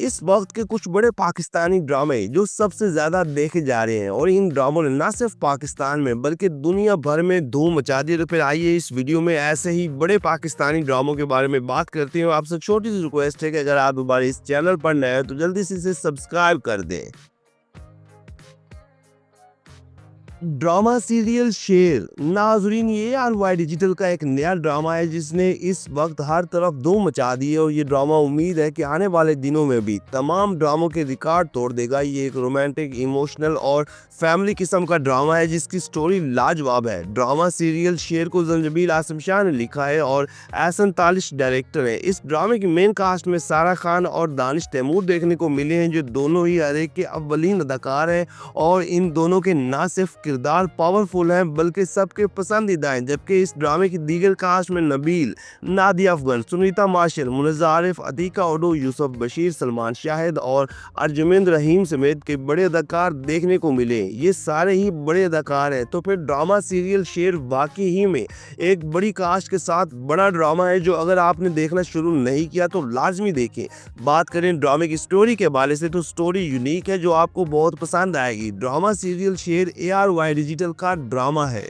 इस वक्त के कुछ बड़े पाकिस्तानी ड्रामे जो सबसे ज़्यादा देखे जा रहे हैं और इन ड्रामों ने ना सिर्फ पाकिस्तान में बल्कि दुनिया भर में धूम मचा दी। तो फिर आइए इस वीडियो में ऐसे ही बड़े पाकिस्तानी ड्रामों के बारे में बात करते हैं। आपसे छोटी सी रिक्वेस्ट है कि अगर आप दोबारा इस चैनल पर नए हैं तो जल्दी से इसे सब्सक्राइब कर दें। ड्रामा सीरियल शेर नाजरीन, ये आरवाई डिजिटल का एक नया ड्रामा है जिसने इस वक्त हर तरफ धूम मचा दी है और ये ड्रामा उम्मीद है कि आने वाले दिनों में भी तमाम ड्रामों के रिकॉर्ड तोड़ देगा। ये एक रोमांटिक, इमोशनल और फैमिली किस्म का ड्रामा है जिसकी स्टोरी लाजवाब है। ड्रामा सीरियल शेर को जंजबील आसिम शाह ने लिखा है और एहसन तालिश डायरेक्टर है। इस ड्रामे की मेन कास्ट में सारा खान और दानिश तैमूर देखने को मिले हैं जो दोनों ही हर एक के अव्वलीन अदाकार हैं और इन दोनों के ना सिर्फ किरदार पावरफुल हैं बल्कि सबके पसंदीदा हैं। जबकि इस ड्रामे की दीगर कास्ट में नबील, नादिया अफगन, सुनीता मार्शल, मुनज़्ज़ा आरिफ, अतीका ओडो, यूसुफ बशीर, सलमान शाहिद और अर्जुमेंद रहीम समेत के बड़े अदाकार देखने को मिले। ये सारे ही बड़े अदाकार हैं। तो फिर ड्रामा सीरियल शेर वाकई ही में एक बड़ी कास्ट के साथ बड़ा ड्रामा है जो अगर आपने देखना शुरू नहीं किया तो लाजमी देखें। बात करें ड्रामे की स्टोरी के हवाले से तो स्टोरी यूनिक है जो आपको बहुत पसंद आएगी। ड्रामा सीरियल शेर ARY डिजिटल का ड्रामा है।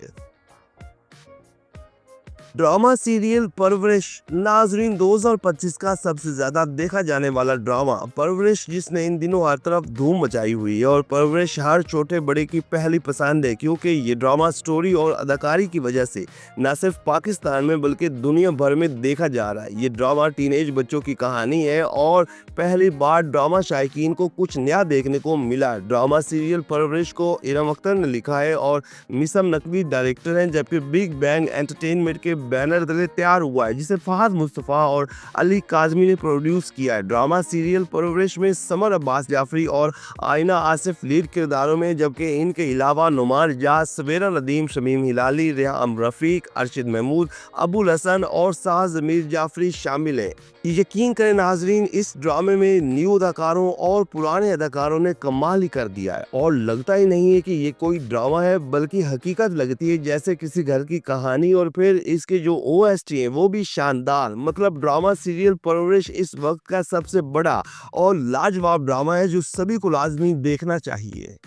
ड्रामा सीरियल परवरिश नाजरीन 2025 का सबसे ज्यादा देखा जाने वाला ड्रामा परवरिश जिसने इन दिनों हर तरफ धूम मचाई हुई है और परवरिश हर छोटे बड़े की पहली पसंद है क्योंकि ये ड्रामा स्टोरी और अदाकारी की वजह से न सिर्फ पाकिस्तान में बल्कि दुनिया भर में देखा जा रहा है। ये ड्रामा टीनेज बच्चों की कहानी है और पहली बार ड्रामा शायकीन को कुछ नया देखने को मिला। ड्रामा सीरियल परवरिश को इरम अख्तर ने लिखा है और मिसम नकवी डायरेक्टर हैं जबकि बिग बैंग एंटरटेनमेंट के बैनर तले तैयार हुआ है जिसे फहद मुस्तफ़ा और अली काजमी ने प्रोड्यूस किया है। ड्रामा सीरियल परवरिश में समर अब्बास जाफरी और आइना आसिफ लीड किरदारों में जबकि इनके अलावा नुमान इजाज, सवेरा नदीम, शमीम हिलाली, रेहाम रफीक, अरशद महमूद, अबुल हसन और साह ज़मीर जाफरी शामिल हैं। यकीन करें नाजरीन, इस ड्रामे में न्यू अदाकारों और पुराने अदाकारों ने कमाल ही कर दिया है और लगता ही नहीं है कि ये कोई ड्रामा है बल्कि हकीकत लगती है जैसे किसी घर की कहानी। और फिर इसके जो OST है वो भी शानदार। मतलब ड्रामा सीरियल परवरिश इस वक्त का सबसे बड़ा और लाजवाब ड्रामा है जो सभी को लाजमी देखना चाहिए।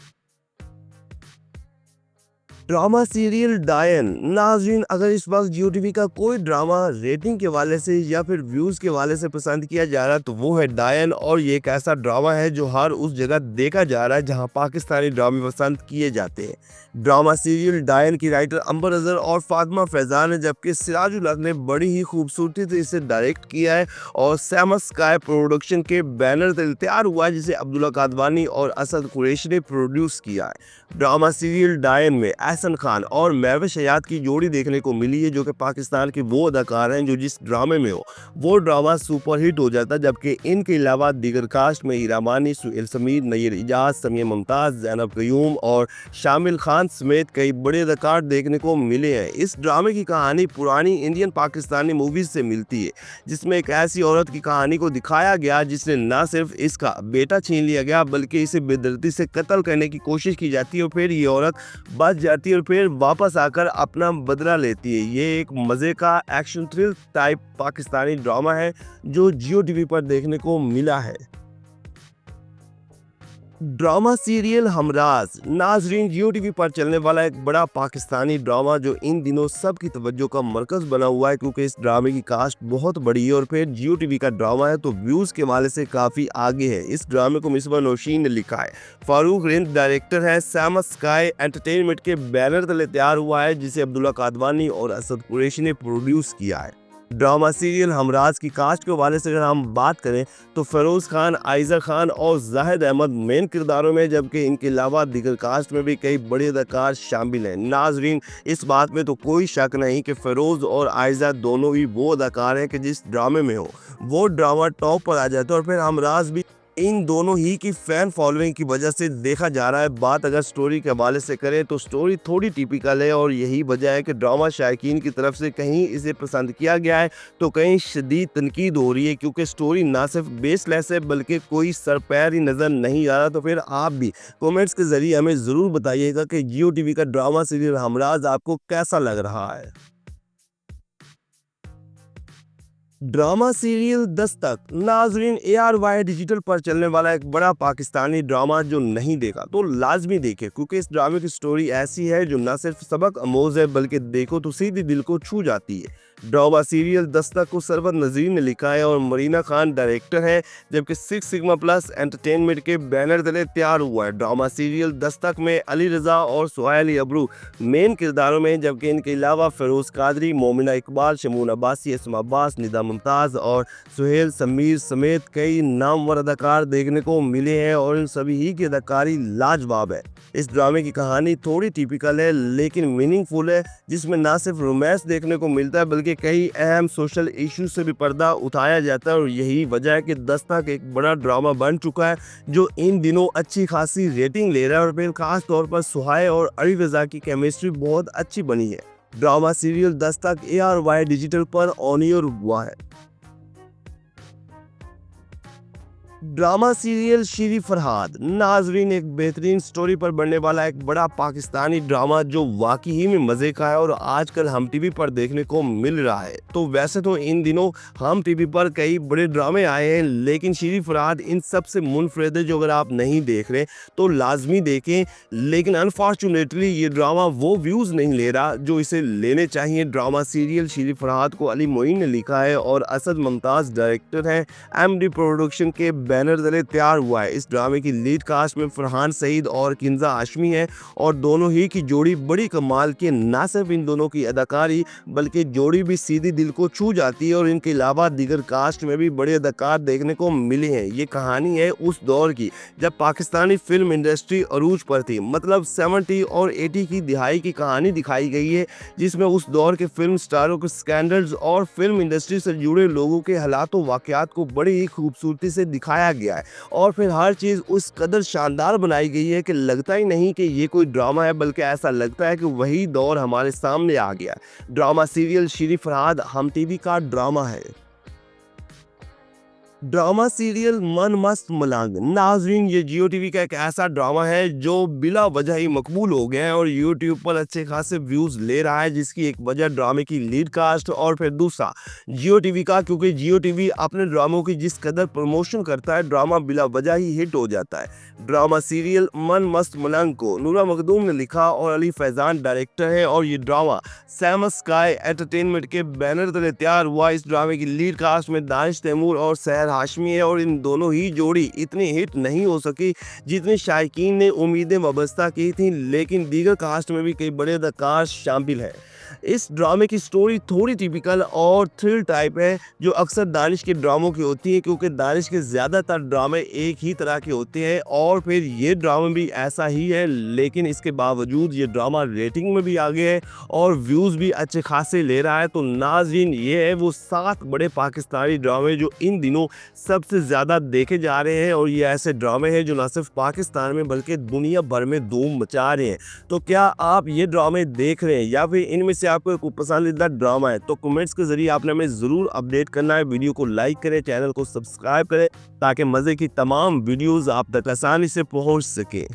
ड्रामा सीरियल डायन नाज़रीन, अगर इस वक्त जियो टीवी का कोई ड्रामा रेटिंग के वाले से या फिर व्यूज़ के वाले से पसंद किया जा रहा है तो वो है डायन। और ये एक ऐसा ड्रामा है जो हर उस जगह देखा जा रहा है जहां पाकिस्तानी ड्रामे पसंद किए जाते हैं। ड्रामा सीरियल डायन की राइटर अंबर अजहर और फातिमा फैजान है जबकि सिराजुल हक ने बड़ी ही खूबसूरती से इसे डायरेक्ट किया है और सैमस स्काई प्रोडक्शन के बैनर तले तैयार हुआ है जिसे अब्दुल्ला कादवानी और असद कुरैशी ने प्रोड्यूस किया है। ड्रामा सीरियल डायन में एहसन खान और महविश हयात की जोड़ी देखने को मिली है जो कि पाकिस्तान के वो अदाकार हैं जो जिस ड्रामे में हो वो ड्रामा सुपरहिट हो जाता है। जबकि इनके अलावा दीगर कास्ट में हीरा मानी, सुहेल समीर, नय्यर इजाज, समिया मुमताज़, ज़ैनब क़य्यूम और शामिल खान समेत कई बड़े अदाकार देखने को मिले हैं। इस ड्रामे की कहानी पुरानी इंडियन पाकिस्तानी मूवीज से मिलती है जिसमें एक ऐसी औरत की कहानी को दिखाया गया जिसने न सिर्फ इसका बेटा छीन लिया गया बल्कि इसे बेदर्दी से कत्ल करने की कोशिश की जाती है और फिर ये औरत बच जाती है और फिर वापस आकर अपना बदला लेती है। ये एक मज़े का action thrill type Pakistani drama है जो जियो टीवी पर देखने को मिला है। ड्रामा सीरियल हमराज नाजरीन, जियो टीवी पर चलने वाला एक बड़ा पाकिस्तानी ड्रामा जो इन दिनों सबकी तवज्जो का मरकज़ बना हुआ है क्योंकि इस ड्रामे की कास्ट बहुत बड़ी है और फिर जियो टीवी का ड्रामा है तो व्यूज़ के वाले से काफ़ी आगे है। इस ड्रामे को मिसबा नौशीन ने लिखा है, फारूक रिंद डायरेक्टर है, सैमस स्काई एंटरटेनमेंट के बैनर तले तैयार हुआ है जिसे अब्दुल्ला कादवानी और असद कुरैशी ने प्रोड्यूस किया है। ड्रामा सीरियल हमराज की कास्ट के हवाले से अगर हम बात करें तो फिरोज खान, आयजा खान और जाहिद अहमद मेन किरदारों में जबकि इनके अलावा दीगर कास्ट में भी कई बड़े अदाकार शामिल हैं। नाजरीन, इस बात में तो कोई शक नहीं कि फिरोज और आयजा दोनों ही वो अदाकार हैं कि जिस ड्रामे में हो वो ड्रामा टॉप पर आ जाता है और फिर हमराज भी इन दोनों ही की फैन फॉलोइंग की वजह से देखा जा रहा है। बात अगर स्टोरी के हवाले से करें तो स्टोरी थोड़ी टिपिकल है और यही वजह है कि ड्रामा शायकीन की तरफ से कहीं इसे पसंद किया गया है तो कहीं शदीद तनकीद हो रही है क्योंकि स्टोरी ना सिर्फ बेसलेस है बल्कि कोई सर पैर ही नज़र नहीं आ रहा। तो फिर आप भी कमेंट्स के ज़रिए हमें ज़रूर बताइएगा कि जियो टीवी का ड्रामा सीरियल हमराज आपको कैसा लग रहा है। ड्रामा सीरियल दस्तक नाजरीन ARY डिजिटल पर चलने वाला एक बड़ा पाकिस्तानी ड्रामा जो नहीं देखा तो लाजमी देखे, क्योंकि इस ड्रामे की स्टोरी ऐसी है जो न सिर्फ सबक आमोज है बल्कि देखो तो सीधी दिल को छू जाती है। ड्रामा सीरियल दस्तक को सरवत नजीर ने लिखा है और मरीना खान डायरेक्टर है, जबकि 6 सिग्मा प्लस एंटरटेनमेंट के बैनर तले तैयार हुआ है। ड्रामा सीरियल दस्तक में अली रजा और सुहाइल अबरू मेन किरदारों में, जबकि इनके अलावा फिरोज कादरी, मोमिना इकबाल, शमून अब्बासी, असमा अब्बास, निदा मुमताज़ और सुहेल समीर समेत कई नामवर अदाकार देखने को मिले हैं और इन सभी ही की अदाकारी लाजवाब है। इस ड्रामे की कहानी थोड़ी टिपिकल है लेकिन मीनिंगफुल है, जिसमें ना सिर्फ रोमांस देखने को मिलता है बल्कि कई अहम सोशल इश्यूज से भी पर्दा उठाया जाता है। और यही वजह है कि दस्तक एक बड़ा ड्रामा बन चुका है जो इन दिनों अच्छी खासी रेटिंग ले रहा है और फिर खास तौर पर सुहाइल और अली रजा की केमिस्ट्री बहुत अच्छी बनी है। Drama serial Dastak ARY digital पर ऑन एयर हुआ है। ड्रामा सीरियल शीरी फरहाद नाजरीन एक बेहतरीन स्टोरी पर बनने वाला एक बड़ा पाकिस्तानी ड्रामा जो वाकई ही में मज़े का है और आजकल हम टीवी पर देखने को मिल रहा है। तो वैसे तो इन दिनों हम टीवी पर कई बड़े ड्रामे आए हैं, लेकिन शीरी फरहाद इन सब से मुनफरद है। जो अगर आप नहीं देख रहे तो लाजमी देखें, लेकिन अनफॉर्चुनेटली ये ड्रामा वो व्यूज़ नहीं ले रहा जो इसे लेने चाहिए। ड्रामा सीरियल शीरी फरहाद को अली मोइन ने लिखा है और असद मुमताज़ डायरेक्टर हैं। MD प्रोडक्शन के बैनर तले तैयार हुआ है। इस ड्रामे की लीड कास्ट में फरहान सईद और किंजा हाशमी है और दोनों ही की जोड़ी बड़ी कमाल की। न सिर्फ इन दोनों की अदाकारी बल्कि जोड़ी भी सीधी दिल को छू जाती है और इनके अलावा दीगर कास्ट में भी बड़े अदाकार देखने को मिले हैं। ये कहानी है उस दौर की जब पाकिस्तानी फिल्म इंडस्ट्री अरूज पर थी, मतलब 70 और 80 की दिहाई की कहानी दिखाई गई है, जिसमें उस दौर के फिल्म स्टारों के स्कैंडल्स और फिल्म इंडस्ट्री से जुड़े लोगों के हालात व वाकयात को बड़ी ही खूबसूरती से दिखाया गया है। और फिर हर चीज़ उस कदर शानदार बनाई गई है कि लगता ही नहीं कि ये कोई ड्रामा है, बल्कि ऐसा लगता है कि वही दौर हमारे सामने आ गया। ड्रामा सीरियल शीरी फरहाद हम टीवी का ड्रामा है। ड्रामा सीरियल मन मस्त मलंग नाजरीन ये जियो टीवी का एक ऐसा ड्रामा है जो बिला वजह ही मकबूल हो गया है और यूट्यूब पर अच्छे खासे व्यूज़ ले रहा है, जिसकी एक वजह ड्रामे की लीड कास्ट और फिर दूसरा जियो टीवी का, क्योंकि जियो टीवी अपने ड्रामों की जिस कदर प्रमोशन करता है ड्रामा बिला वजह ही हिट हो जाता है। ड्रामा सीरियल मन मस्त मलंग को नूरा मखदूम ने लिखा और अली फैजान डायरेक्टर है और ये ड्रामा सैम स्काई एंटरटेनमेंट के बैनर तले तैयार हुआ। इस ड्रामे की लीड कास्ट में दानिश तैमूर और सहर हाशमी है और इन दोनों ही जोड़ी इतनी हिट नहीं हो सकी जितनी शायकीन ने उम्मीदें वाबस्ता की थी, लेकिन दीगर कास्ट में भी कई बड़े अदाकार शामिल हैं। इस ड्रामे की स्टोरी थोड़ी टिपिकल और थ्रिल टाइप है जो अक्सर दानिश के ड्रामों की होती है, क्योंकि दानिश के ज़्यादातर ड्रामे एक ही तरह के होते हैं और फिर ये ड्रामा भी ऐसा ही है। लेकिन इसके बावजूद ये ड्रामा रेटिंग में भी आगे है और व्यूज़ भी अच्छे खासे ले रहा है। तो नाज़रीन ये है वो 7 बड़े पाकिस्तानी ड्रामे जो इन दिनों सबसे ज़्यादा देखे जा रहे हैं और ये ऐसे ड्रामे हैं जो न सिर्फ पाकिस्तान में बल्कि दुनिया भर में धूम मचा रहे हैं। तो क्या आप ये ड्रामे देख रहे हैं या फिर इनमें से आपको कोई पसंदीदा ड्रामा है तो कमेंट्स के जरिए आपने हमें ज़रूर अपडेट करना है। वीडियो को लाइक करें, चैनल को सब्सक्राइब करें ताकि मज़े की तमाम वीडियोज़ आप तक आसानी से पहुँच सकें।